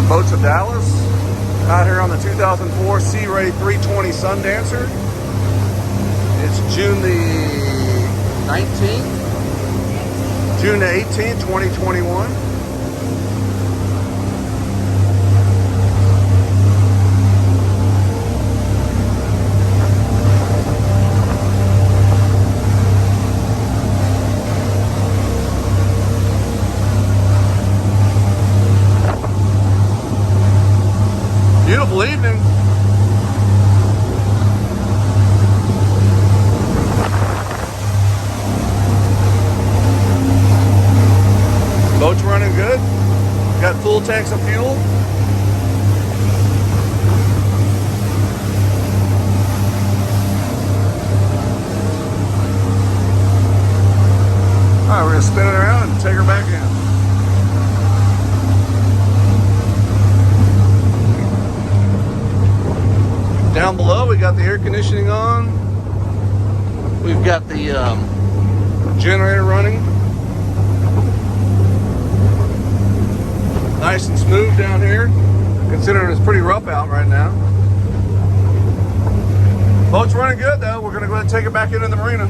with Boats of Dallas out here on the 2004 Sea Ray 320 Sundancer. It's June the 19th, June the 18th, 2021. Beautiful evening. Boat's running good. Got full tanks of fuel. All right, we're gonna spin it around and take her back in. Down below, we got the air conditioning on. We've got the generator running. Nice and smooth down here, considering it's pretty rough out right now. Boat's running good though. We're gonna go ahead and take it back into the marina.